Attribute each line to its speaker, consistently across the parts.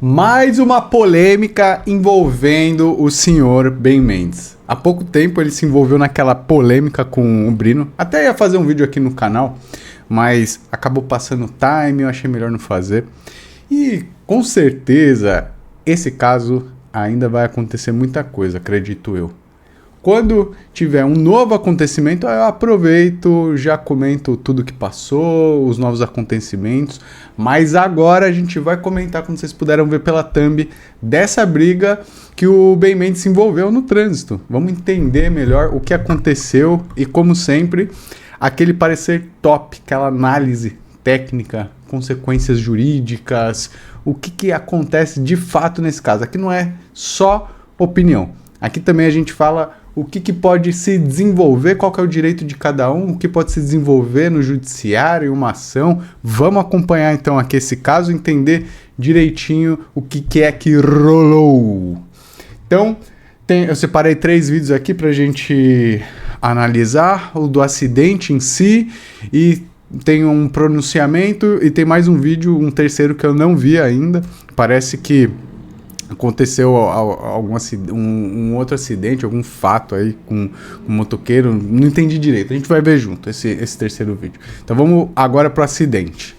Speaker 1: Mais uma polêmica envolvendo o senhor Ben Mendes. Há pouco tempo ele se envolveu naquela polêmica com o Brino. Até ia fazer um vídeo aqui no canal, mas acabou passando o time, eu achei melhor não fazer. E com certeza esse caso ainda vai acontecer muita coisa, acredito eu. Quando tiver um novo acontecimento, eu aproveito, já comento tudo que passou, os novos acontecimentos. Mas agora a gente vai comentar, como vocês puderam ver pela thumb, dessa briga que o Ben Mendes se envolveu no trânsito. Vamos entender melhor o que aconteceu e, como sempre, aquele parecer top, aquela análise técnica, consequências jurídicas, o que acontece de fato nesse caso. Aqui não é só opinião. Aqui também a gente fala o que pode se desenvolver, qual que é o direito de cada um, o que pode se desenvolver no judiciário, uma ação. Vamos acompanhar então aqui esse caso, entender direitinho o que é que rolou. Então, eu separei 3 vídeos aqui pra gente analisar, o do acidente em si, e tem um pronunciamento, e tem mais um vídeo, um terceiro que eu não vi ainda. Parece que aconteceu um outro acidente, algum fato aí com um motoqueiro, não entendi direito, a gente vai ver junto esse terceiro vídeo. Então vamos agora pro acidente.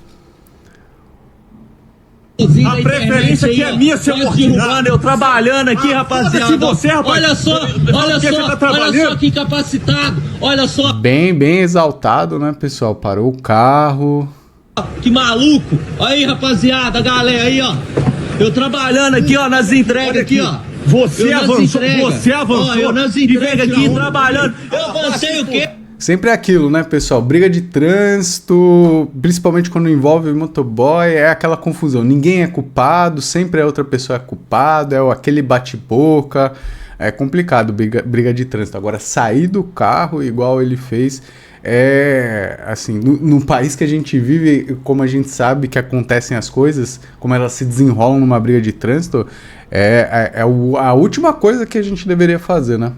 Speaker 2: A preferência aqui é minha, seu mortinado, eu trabalhando aqui, rapaziada. Você, rapaz. Olha só que incapacitado, olha só.
Speaker 1: Bem exaltado, né, pessoal? Parou o carro.
Speaker 2: Que maluco. Aí, rapaziada, a galera aí, ó. Eu trabalhando aqui, ó, nas entregas aqui, ó. Você avançou, ó, eu nas entregas aqui, trabalhando. Eu avancei o quê?
Speaker 1: Sempre é aquilo, né, pessoal? Briga de trânsito, principalmente quando envolve motoboy, é aquela confusão. Ninguém é culpado, sempre a outra pessoa é culpada, é aquele bate-boca. É complicado briga de trânsito. Agora, sair do carro igual ele fez, assim, no país que a gente vive, como a gente sabe que acontecem as coisas, como elas se desenrolam numa briga de trânsito, a última coisa que a gente deveria fazer, né?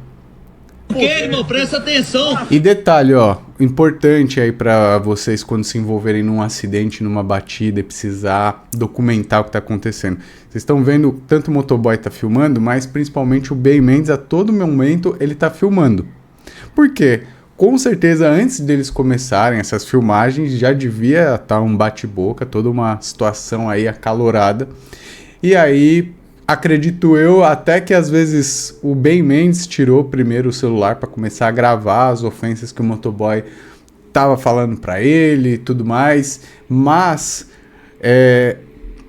Speaker 2: Ok, irmão, presta atenção.
Speaker 1: E detalhe, ó, importante aí pra vocês quando se envolverem num acidente, numa batida e precisar documentar o que tá acontecendo. Vocês estão vendo, tanto o motoboy tá filmando, mas principalmente o Ben Mendes, a todo momento, ele tá filmando. Por quê? Com certeza, antes deles começarem essas filmagens, já devia estar um bate-boca, toda uma situação aí acalorada. E aí, acredito eu, até que às vezes o Ben Mendes tirou primeiro o celular para começar a gravar as ofensas que o motoboy tava falando para ele e tudo mais. Mas,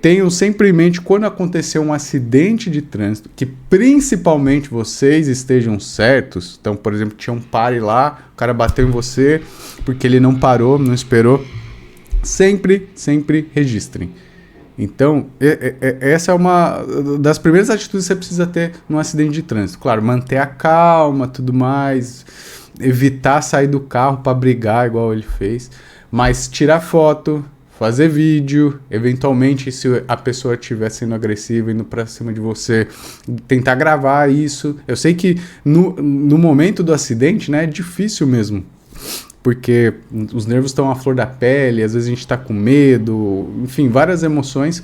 Speaker 1: tenham sempre em mente, quando acontecer um acidente de trânsito, que principalmente vocês estejam certos. Então, por exemplo, tinha um pare lá, o cara bateu em você porque ele não parou, não esperou. Sempre registrem. Então, essa é uma das primeiras atitudes que você precisa ter num acidente de trânsito. Claro, manter a calma, tudo mais, evitar sair do carro para brigar igual ele fez, mas tirar foto, fazer vídeo, eventualmente, se a pessoa estiver sendo agressiva, indo pra cima de você, tentar gravar isso. Eu sei que no momento do acidente, né, é difícil mesmo, porque os nervos estão à flor da pele, às vezes a gente tá com medo, enfim, várias emoções,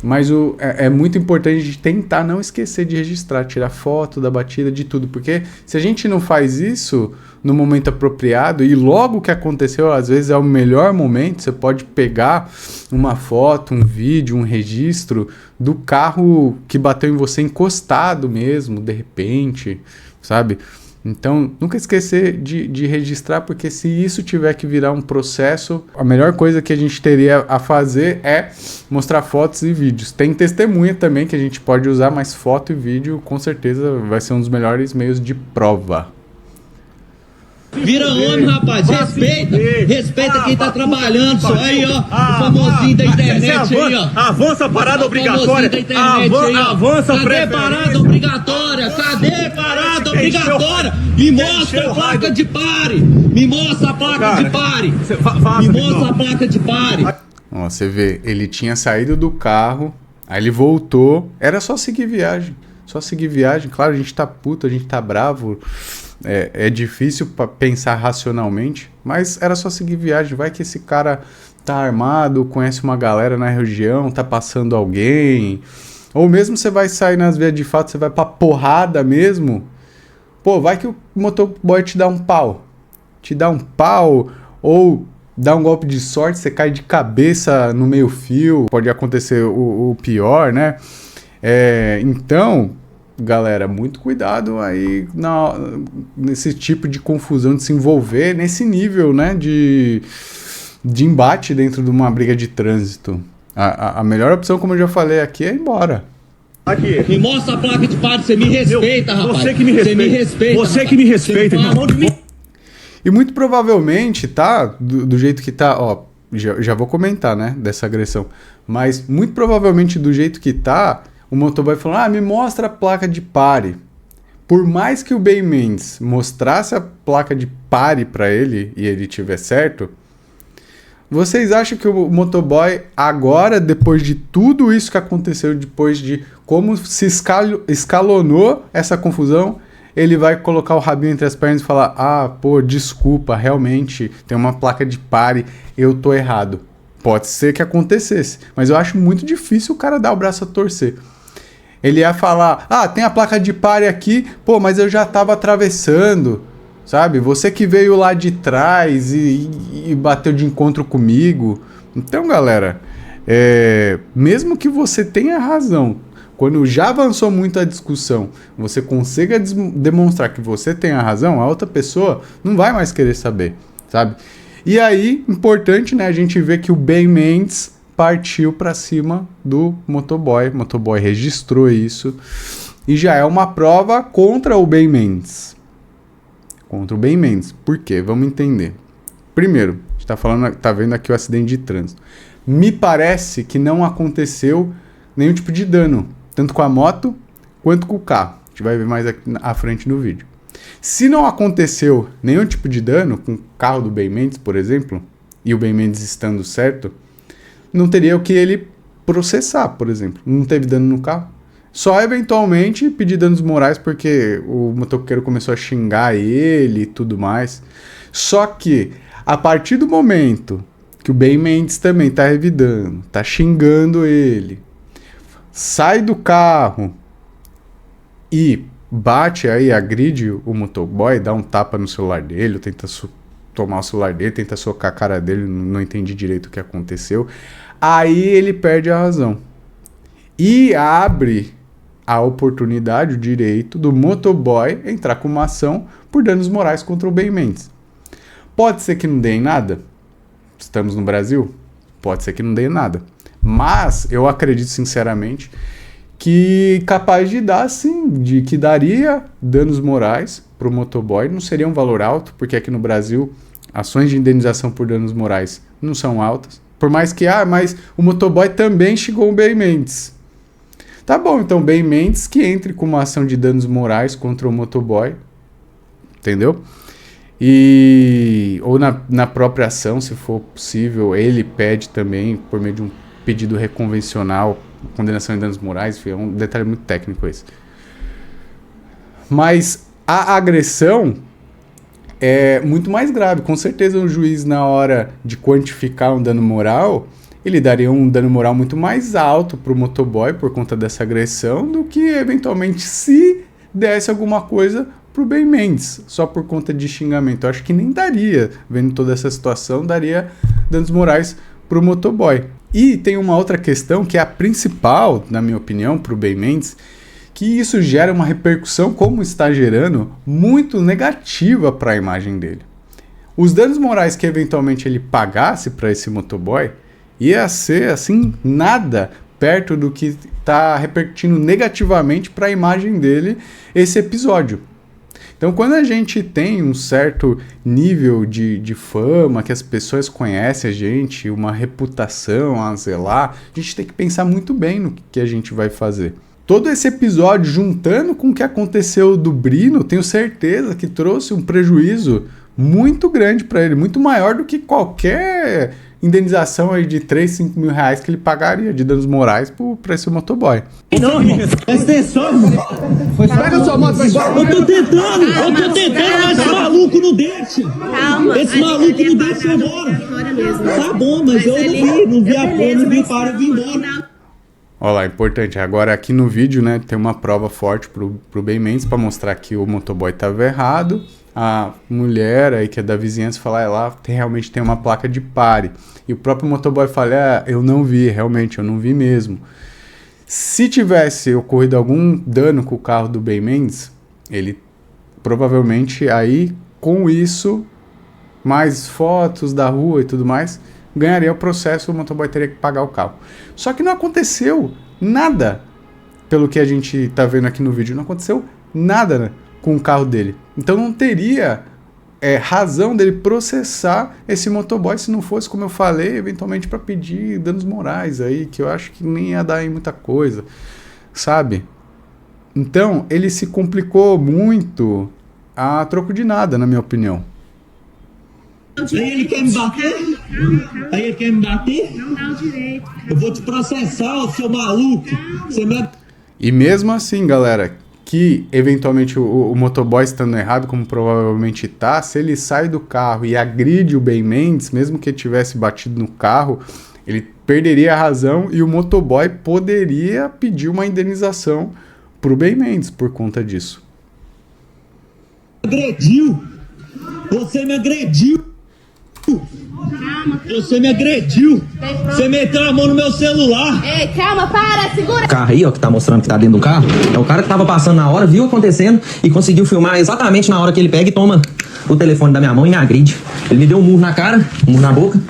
Speaker 1: mas é muito importante a gente tentar não esquecer de registrar, tirar foto da batida, de tudo, porque se a gente não faz isso no momento apropriado, e logo que aconteceu, às vezes é o melhor momento, você pode pegar uma foto, um vídeo, um registro do carro que bateu em você encostado mesmo, de repente, sabe? Então, nunca esquecer de registrar, porque se isso tiver que virar um processo, a melhor coisa que a gente teria a fazer é mostrar fotos e vídeos. Tem testemunha também que a gente pode usar, mas foto e vídeo com certeza vai ser um dos melhores meios de prova.
Speaker 2: Vira homem, rapaz, respeita quem tá trabalhando, só aí, ó, o famosinho da internet aí, ó. Avança a parada obrigatória, avança a parada obrigatória, cadê parada obrigatória? Me mostra a placa de pare, me mostra a placa de pare, me mostra a placa de pare.
Speaker 1: Ó, você vê, ele tinha saído do carro, aí ele voltou, era só seguir viagem, claro, a gente tá puto, a gente tá bravo. É difícil para pensar racionalmente, mas era só seguir viagem. Vai que esse cara tá armado, conhece uma galera na região, tá passando alguém, Ou mesmo você vai sair nas vias de fato, você vai pra porrada mesmo. Pô, vai que o motoboy te dá um pau. Te dá um pau, ou dá um golpe de sorte, você cai de cabeça no meio-fio. Pode acontecer o pior, né? Então, galera, muito cuidado aí nesse tipo de confusão, de se envolver nesse nível, né? De embate dentro de uma briga de trânsito. A melhor opção, como eu já falei aqui, é ir embora.
Speaker 2: Aqui. Me mostra a placa de pare, você me respeita, rapaz.
Speaker 3: Você que me respeita. Você que me respeita, irmão.
Speaker 1: E muito provavelmente, tá? Do jeito que tá, ó, já vou comentar, né? Dessa agressão. Mas muito provavelmente do jeito que tá, o motoboy falou, me mostra a placa de pare. Por mais que o Ben Mendes mostrasse a placa de pare pra ele e ele tiver certo, vocês acham que o motoboy agora, depois de tudo isso que aconteceu, depois de como se escalonou essa confusão, ele vai colocar o rabinho entre as pernas e falar, pô, desculpa, realmente tem uma placa de pare, eu tô errado. Pode ser que acontecesse, mas eu acho muito difícil o cara dar o braço a torcer. Ele ia falar, tem a placa de pare aqui, pô, mas eu já tava atravessando, sabe? Você que veio lá de trás e bateu de encontro comigo. Então, galera, mesmo que você tenha razão, quando já avançou muito a discussão, você consiga demonstrar que você tem a razão, a outra pessoa não vai mais querer saber, sabe? E aí, importante, né, a gente vê que o Ben Mendes partiu para cima do motoboy. O motoboy registrou isso e já é uma prova contra o Ben Mendes. Contra o Ben Mendes. Por quê? Vamos entender. Primeiro, a gente tá vendo aqui o acidente de trânsito. Me parece que não aconteceu nenhum tipo de dano, tanto com a moto quanto com o carro. A gente vai ver mais aqui à frente no vídeo. Se não aconteceu nenhum tipo de dano com o carro do Ben Mendes, por exemplo, e o Ben Mendes estando certo, não teria o que ele processar, por exemplo. Não teve dano no carro. Só eventualmente pedir danos morais porque o motoqueiro começou a xingar ele e tudo mais. Só que a partir do momento que o Ben Mendes também tá revidando, tá xingando ele, sai do carro e bate aí, agride o motoboy, dá um tapa no celular dele, tenta tomar o celular dele, tenta socar a cara dele, não entendi direito o que aconteceu. Aí ele perde a razão. E abre a oportunidade, o direito do motoboy entrar com uma ação por danos morais contra o Ben Mendes. Pode ser que não dê em nada. Estamos no Brasil? Pode ser que não dê em nada. Mas eu acredito sinceramente que capaz de dar sim, de que daria danos morais para o motoboy. Não seria um valor alto, porque aqui no Brasil ações de indenização por danos morais não são altas. Por mais que, mas o motoboy também xingou o Ben Mendes. Tá bom, então Ben Mendes que entre com uma ação de danos morais contra o motoboy, entendeu? Ou na própria ação, se for possível, ele pede também, por meio de um pedido reconvencional, condenação de danos morais, é um detalhe muito técnico esse. Mas a agressão é muito mais grave. Com certeza um juiz, na hora de quantificar um dano moral, ele daria um dano moral muito mais alto para o motoboy por conta dessa agressão do que, eventualmente, se desse alguma coisa para o Ben Mendes, só por conta de xingamento. Eu acho que nem daria, vendo toda essa situação, daria danos morais para o motoboy. E tem uma outra questão que é a principal, na minha opinião, para o Ben Mendes, que isso gera uma repercussão, como está gerando, muito negativa para a imagem dele. Os danos morais que eventualmente ele pagasse para esse motoboy ia ser, assim, nada perto do que está repercutindo negativamente para a imagem dele esse episódio. Então, quando a gente tem um certo nível de fama, que as pessoas conhecem a gente, uma reputação a zelar, a gente tem que pensar muito bem no que a gente vai fazer. Todo esse episódio, juntando com o que aconteceu do Brino, tenho certeza que trouxe um prejuízo muito grande para ele, muito maior do que qualquer indenização aí de 3, 5 mil reais que ele pagaria de danos morais para esse motoboy.
Speaker 2: Não, irmão, presta atenção, irmão. Pega sua moto, vai embora. Eu tô tentando, mas esse maluco não deixa.
Speaker 4: Calma.
Speaker 2: Esse maluco não deixa eu embora. Tá bom, mas eu não vi a porra, não vi o para, eu vim embora.
Speaker 1: Olha lá, importante. Agora aqui no vídeo, né, tem uma prova forte pro Ben Mendes para mostrar que o motoboy estava errado. A mulher aí que é da vizinhança fala, lá realmente tem uma placa de pare. E o próprio motoboy fala, eu não vi, realmente, eu não vi mesmo. Se tivesse ocorrido algum dano com o carro do Ben Mendes, ele provavelmente aí, com isso, mais fotos da rua e tudo mais, ganharia o processo, o motoboy teria que pagar o carro. Só que não aconteceu nada, pelo que a gente tá vendo aqui no vídeo, não aconteceu nada, né, com o carro dele. Então não teria razão dele processar esse motoboy se não fosse, como eu falei, eventualmente para pedir danos morais aí, que eu acho que nem ia dar em muita coisa, sabe? Então ele se complicou muito a troco de nada, na minha opinião.
Speaker 2: Aí ele quer me bater? Aí ele quer me bater?
Speaker 4: Não dá o direito.
Speaker 2: Eu vou te processar, ô seu maluco. Você me...
Speaker 1: E mesmo assim, galera, que eventualmente o motoboy estando errado, como provavelmente tá, se ele sai do carro e agride o Ben Mendes, mesmo que ele tivesse batido no carro, ele perderia a razão e o motoboy poderia pedir uma indenização pro Ben Mendes por conta disso.
Speaker 2: Agrediu! Você me agrediu!
Speaker 4: Calma.
Speaker 2: Você me agrediu! Você meteu a mão no meu celular!
Speaker 4: Ei, calma, para, segura.
Speaker 5: O carro aí, ó, que tá mostrando que tá dentro do carro, é o cara que tava passando na hora, viu acontecendo e conseguiu filmar exatamente na hora que ele pega e toma o telefone da minha mão e me agride. Ele me deu um murro na cara, um murro na boca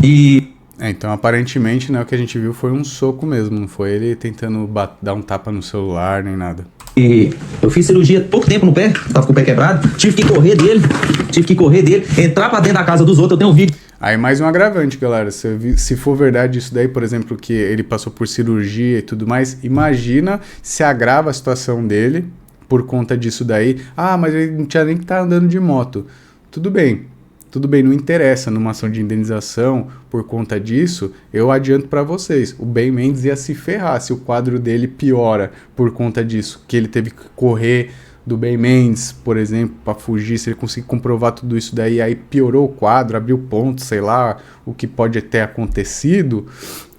Speaker 5: e...
Speaker 1: Então aparentemente, né, o que a gente viu foi um soco mesmo, não foi ele tentando dar um tapa no celular nem nada.
Speaker 5: E eu fiz cirurgia pouco tempo no pé, tava com o pé quebrado, tive que correr dele, entrar pra dentro da casa dos outros, eu tenho um vídeo.
Speaker 1: Aí mais um agravante, galera, se for verdade isso daí, por exemplo, que ele passou por cirurgia e tudo mais, imagina se agrava a situação dele por conta disso daí. Ah, mas ele não tinha nem que estar andando de moto. Tudo bem, não interessa numa ação de indenização por conta disso, eu adianto pra vocês, o Ben Mendes ia se ferrar se o quadro dele piora por conta disso, que ele teve que correr do Ben Mendes, por exemplo, para fugir, se ele conseguir comprovar tudo isso daí, aí piorou o quadro, abriu ponto, sei lá, o que pode ter acontecido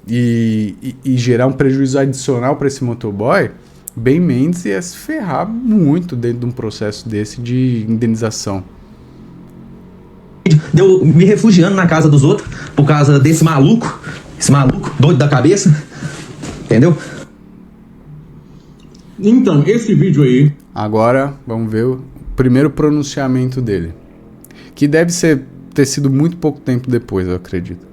Speaker 1: e gerar um prejuízo adicional para esse motoboy, Ben Mendes ia se ferrar muito dentro de um processo desse de indenização.
Speaker 5: Deu me refugiando na casa dos outros por causa desse maluco, esse maluco doido da cabeça, entendeu?
Speaker 3: Então, esse vídeo aí...
Speaker 1: Agora, vamos ver o primeiro pronunciamento dele. Que deve ter sido muito pouco tempo depois, eu acredito.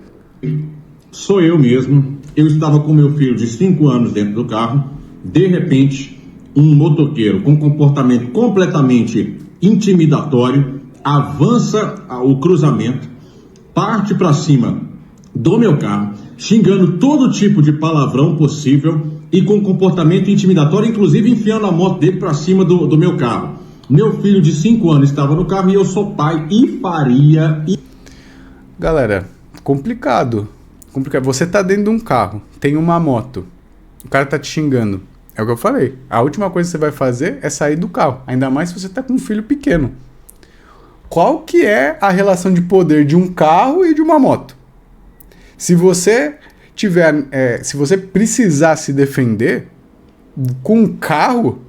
Speaker 3: Sou eu mesmo. Eu estava com meu filho de 5 anos dentro do carro. De repente, um motoqueiro com comportamento completamente intimidatório avança o cruzamento, parte para cima do meu carro, xingando todo tipo de palavrão possível e com comportamento intimidatório, inclusive enfiando a moto dele para cima do meu carro. Meu filho de 5 anos estava no carro e eu sou pai e faria...
Speaker 1: Galera, complicado. Você tá dentro de um carro, tem uma moto, o cara tá te xingando. É o que eu falei. A última coisa que você vai fazer é sair do carro, ainda mais se você tá com um filho pequeno. Qual que é a relação de poder de um carro e de uma moto? Se você se você precisar se defender com um carro,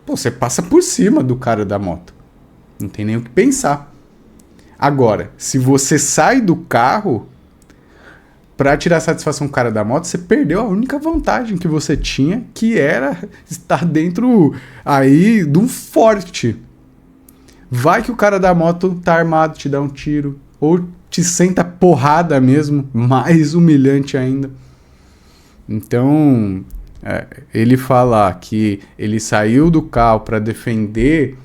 Speaker 1: você passa por cima do cara da moto. Não tem nem o que pensar. Agora, se você sai do carro para tirar satisfação com o cara da moto, você perdeu a única vantagem que você tinha, que era estar dentro aí de um forte. Vai que o cara da moto tá armado, te dá um tiro, ou te senta porrada mesmo, mais humilhante ainda. Então, ele falar que ele saiu do carro para defender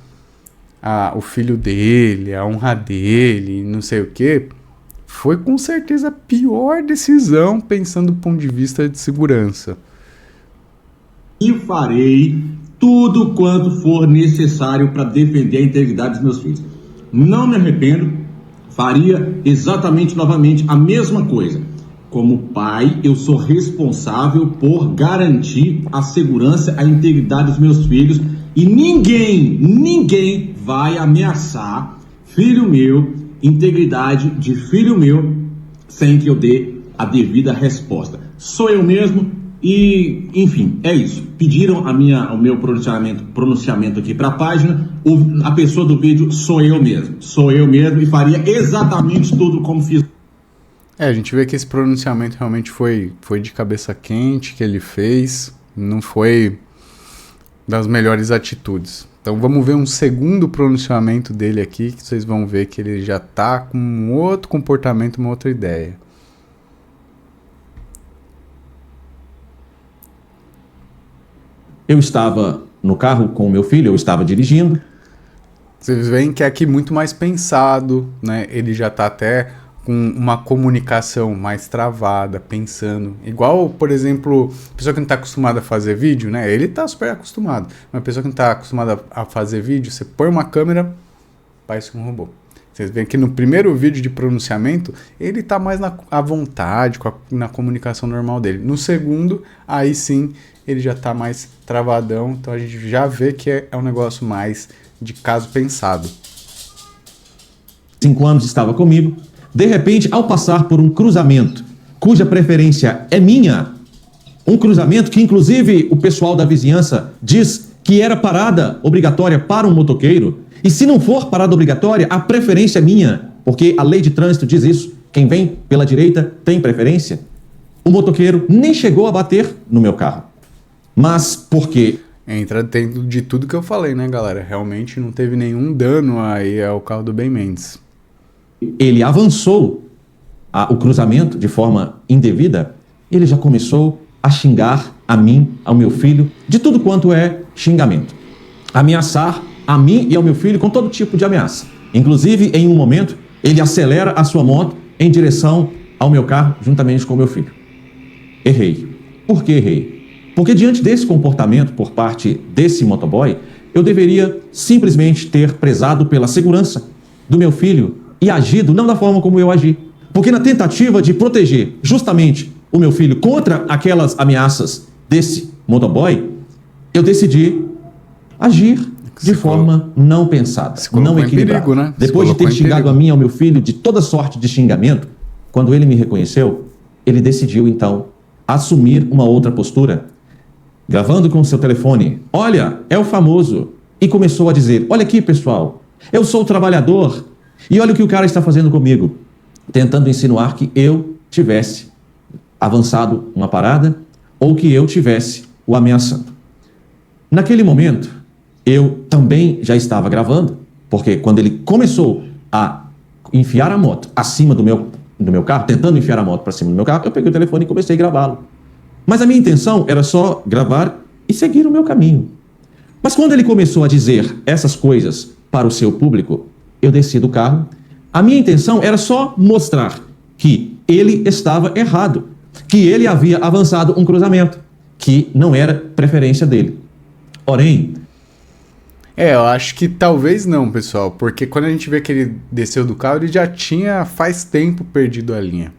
Speaker 1: o filho dele, a honra dele, não sei o que, foi com certeza a pior decisão pensando do ponto de vista de segurança.
Speaker 3: E farei tudo quanto for necessário para defender a integridade dos meus filhos. Não me arrependo, faria exatamente novamente a mesma coisa. Como pai, eu sou responsável por garantir a segurança, a integridade dos meus filhos e ninguém vai ameaçar filho meu, integridade de filho meu, sem que eu dê a devida resposta. Sou eu mesmo E, enfim, é isso. Pediram o meu pronunciamento aqui para a página. A pessoa do vídeo sou eu mesmo. Sou eu mesmo e faria exatamente tudo como fiz.
Speaker 1: A gente vê que esse pronunciamento realmente foi de cabeça quente que ele fez. Não foi das melhores atitudes. Então vamos ver um segundo pronunciamento dele aqui, que vocês vão ver que ele já tá com um outro comportamento, uma outra ideia.
Speaker 6: Eu estava no carro com o meu filho, eu estava dirigindo.
Speaker 1: Vocês veem que é aqui muito mais pensado, né? Ele já tá até com uma comunicação mais travada, pensando. Igual, por exemplo, pessoa que não tá acostumada a fazer vídeo, né? Ele tá super acostumado. Uma pessoa que não tá acostumada a fazer vídeo, você põe uma câmera, parece um robô. Vocês veem que no primeiro vídeo de pronunciamento, ele tá mais à vontade, na comunicação normal dele. No segundo, aí sim, ele já tá mais travadão. Então a gente já vê que é um negócio mais de caso pensado.
Speaker 6: 5 anos estava comigo. De repente, ao passar por um cruzamento, cuja preferência é minha, um cruzamento que inclusive o pessoal da vizinhança diz que era parada obrigatória para um motoqueiro, e se não for parada obrigatória, a preferência é minha, porque a lei de trânsito diz isso, quem vem pela direita tem preferência. O motoqueiro nem chegou a bater no meu carro, mas porque...
Speaker 1: Entra dentro de tudo que eu falei, né, galera? Realmente não teve nenhum dano aí ao carro do Ben Mendes.
Speaker 6: Ele avançou o cruzamento de forma indevida, ele já começou a xingar a mim, ao meu filho, de tudo quanto é xingamento. Ameaçar a mim e ao meu filho com todo tipo de ameaça. Inclusive, em um momento, ele acelera a sua moto em direção ao meu carro, juntamente com o meu filho. Errei. Por que errei? Porque diante desse comportamento por parte desse motoboy, eu deveria simplesmente ter prezado pela segurança do meu filho e agido não da forma como eu agi. Porque na tentativa de proteger justamente o meu filho contra aquelas ameaças desse motoboy, eu decidi agir de forma não pensada, não equilibrada.
Speaker 1: Perigo, né?
Speaker 6: Depois de ter xingado a mim e ao meu filho de toda sorte de xingamento, quando ele me reconheceu, ele decidiu então assumir uma outra postura, gravando com o seu telefone, olha, é o famoso, e começou a dizer, olha aqui pessoal, eu sou trabalhador, e olha o que o cara está fazendo comigo, tentando insinuar que eu tivesse avançado uma parada ou que eu tivesse o ameaçando. Naquele momento, eu também já estava gravando, porque quando ele começou a enfiar a moto acima do meu carro, tentando enfiar a moto para cima do meu carro, eu peguei o telefone e comecei a gravá-lo. Mas a minha intenção era só gravar e seguir o meu caminho. Mas quando ele começou a dizer essas coisas para o seu público, eu desci do carro. A minha intenção era só mostrar que ele estava errado, que ele havia avançado um cruzamento, que não era preferência dele. Porém...
Speaker 1: eu acho que talvez não, pessoal, porque quando a gente vê que ele desceu do carro, ele já tinha faz tempo perdido a linha.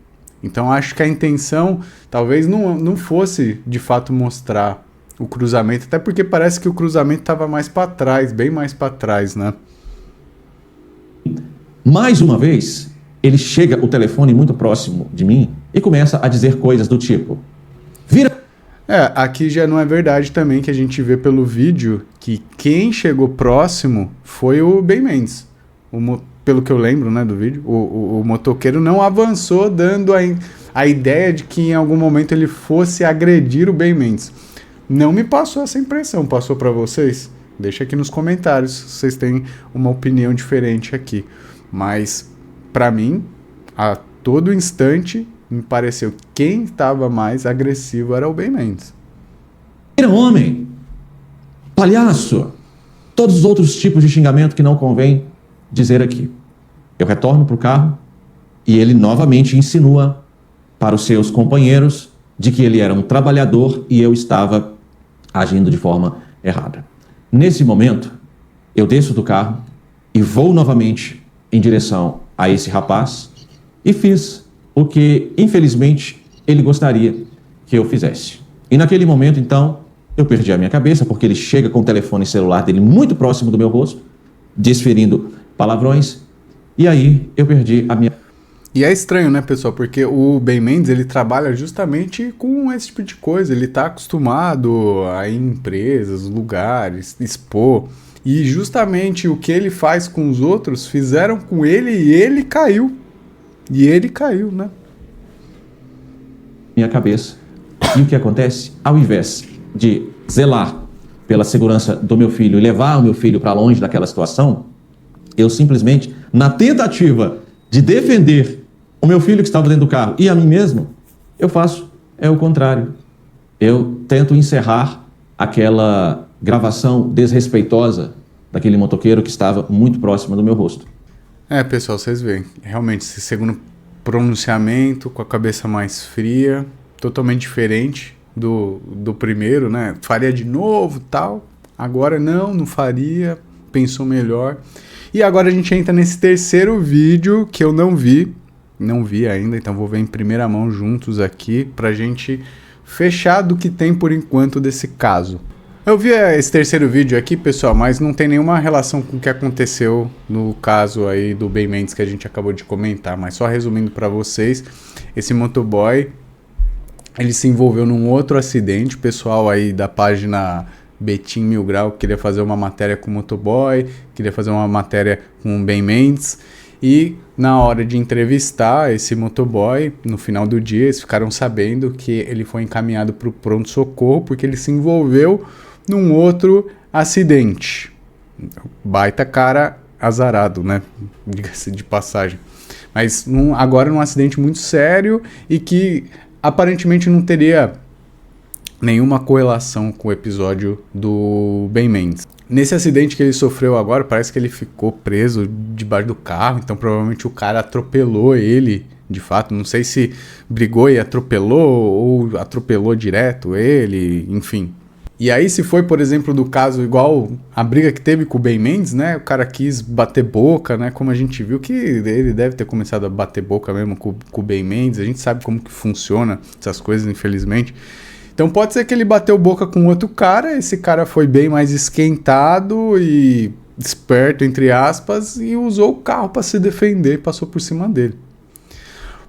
Speaker 1: Então acho que a intenção talvez não fosse de fato mostrar o cruzamento, até porque parece que o cruzamento estava mais para trás, bem mais para trás, né?
Speaker 6: Mais uma vez, ele chega o telefone muito próximo de mim e começa a dizer coisas do tipo... Vira...
Speaker 1: aqui já não é verdade também, que a gente vê pelo vídeo que quem chegou próximo foi o Ben Mendes. Pelo que eu lembro, né, do vídeo, o motoqueiro não avançou dando a ideia de que em algum momento ele fosse agredir o Ben Mendes. Não me passou essa impressão, passou para vocês? Deixa aqui nos comentários se vocês têm uma opinião diferente aqui. Mas, para mim, a todo instante, me pareceu que quem estava mais agressivo era o Ben Mendes.
Speaker 6: Vira homem, palhaço, todos os outros tipos de xingamento que não convém dizer aqui. Eu retorno para o carro e ele novamente insinua para os seus companheiros de que ele era um trabalhador e eu estava agindo de forma errada. Nesse momento, eu desço do carro e vou novamente em direção a esse rapaz e fiz o que, infelizmente, ele gostaria que eu fizesse. E naquele momento, então, eu perdi a minha cabeça, porque ele chega com o telefone celular dele muito próximo do meu rosto, desferindo palavrões, e aí eu perdi a minha...
Speaker 1: E é estranho, né, pessoal? Porque o Ben Mendes, ele trabalha justamente com esse tipo de coisa. Ele tá acostumado a ir em empresas, lugares, expor. E justamente o que ele faz com os outros, fizeram com ele e ele caiu. E ele caiu, né?
Speaker 6: Minha cabeça. E o que acontece? Ao invés de zelar pela segurança do meu filho e levar o meu filho para longe daquela situação, eu simplesmente, na tentativa de defender o meu filho que estava dentro do carro e a mim mesmo, eu faço o contrário. Eu tento encerrar aquela gravação desrespeitosa daquele motoqueiro que estava muito próximo do meu rosto.
Speaker 1: Pessoal, vocês veem. Realmente, esse segundo pronunciamento, com a cabeça mais fria, totalmente diferente do primeiro, né? Faria de novo, tal. Agora não faria. Pensou melhor. E agora a gente entra nesse terceiro vídeo que eu não vi ainda, então vou ver em primeira mão juntos aqui pra gente fechar do que tem por enquanto desse caso. Eu vi esse terceiro vídeo aqui, pessoal, mas não tem nenhuma relação com o que aconteceu no caso aí do Ben Mendes que a gente acabou de comentar, mas só resumindo pra vocês, esse motoboy, ele se envolveu num outro acidente. O pessoal aí da página Betim Mil Grau queria fazer uma matéria com o motoboy, queria fazer uma matéria com o Ben Mendes, e na hora de entrevistar esse motoboy, no final do dia, eles ficaram sabendo que ele foi encaminhado para o pronto-socorro porque ele se envolveu num outro acidente. Baita cara azarado, né? Diga-se de passagem. Mas agora num acidente muito sério e que aparentemente não teria nenhuma correlação com o episódio do Ben Mendes. Nesse acidente que ele sofreu agora, parece que ele ficou preso debaixo do carro, então provavelmente o cara atropelou ele, de fato, não sei se brigou e atropelou ou atropelou direto ele, enfim. E aí se foi, por exemplo, do caso igual a briga que teve com o Ben Mendes, né, o cara quis bater boca, né, como a gente viu que ele deve ter começado a bater boca mesmo com o Ben Mendes, a gente sabe como que funciona essas coisas, infelizmente. Então pode ser que ele bateu boca com outro cara, esse cara foi bem mais esquentado e esperto, entre aspas, e usou o carro para se defender e passou por cima dele.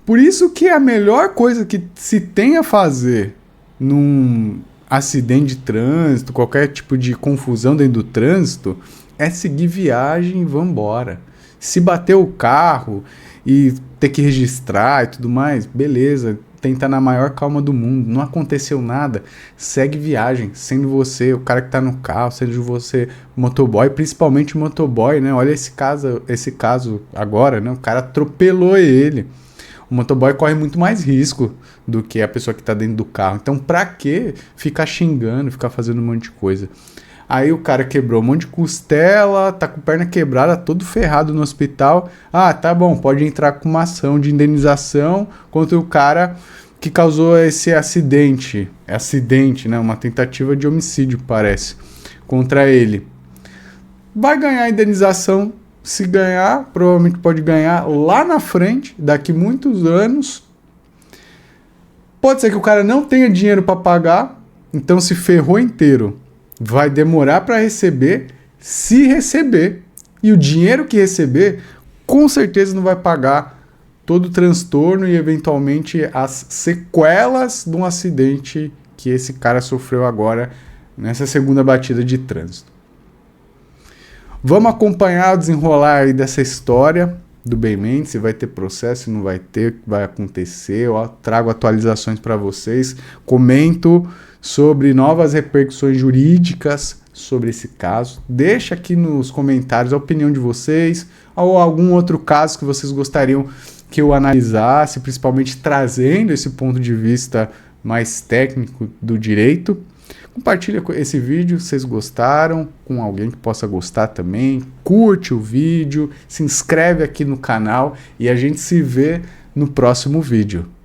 Speaker 1: Por isso que a melhor coisa que se tem a fazer num acidente de trânsito, qualquer tipo de confusão dentro do trânsito, é seguir viagem e vambora. Se bater o carro e ter que registrar e tudo mais, beleza, tenta na maior calma do mundo, não aconteceu nada, segue viagem, sendo você o cara que tá no carro, sendo você motoboy, principalmente motoboy, né? Olha esse caso agora, né? O cara atropelou ele. O motoboy corre muito mais risco do que a pessoa que tá dentro do carro. Então, pra que ficar xingando, ficar fazendo um monte de coisa? Aí o cara quebrou um monte de costela, tá com perna quebrada, todo ferrado no hospital. Ah, tá bom, pode entrar com uma ação de indenização contra o cara que causou esse acidente. É acidente, né? Uma tentativa de homicídio, parece, contra ele. Vai ganhar a indenização. Se ganhar, provavelmente pode ganhar lá na frente, daqui muitos anos. Pode ser que o cara não tenha dinheiro para pagar, então se ferrou inteiro. Vai demorar para receber, se receber. E o dinheiro que receber, com certeza não vai pagar todo o transtorno e eventualmente as sequelas de um acidente que esse cara sofreu agora nessa segunda batida de trânsito. Vamos acompanhar o desenrolar aí dessa história do Ben Mendes, se vai ter processo, se não vai ter, o que vai acontecer. Eu trago atualizações para vocês, comento sobre novas repercussões jurídicas sobre esse caso. Deixa aqui nos comentários a opinião de vocês ou algum outro caso que vocês gostariam que eu analisasse, principalmente trazendo esse ponto de vista mais técnico do direito. Compartilha esse vídeo se vocês gostaram com alguém que possa gostar também. Curte o vídeo, se inscreve aqui no canal e a gente se vê no próximo vídeo.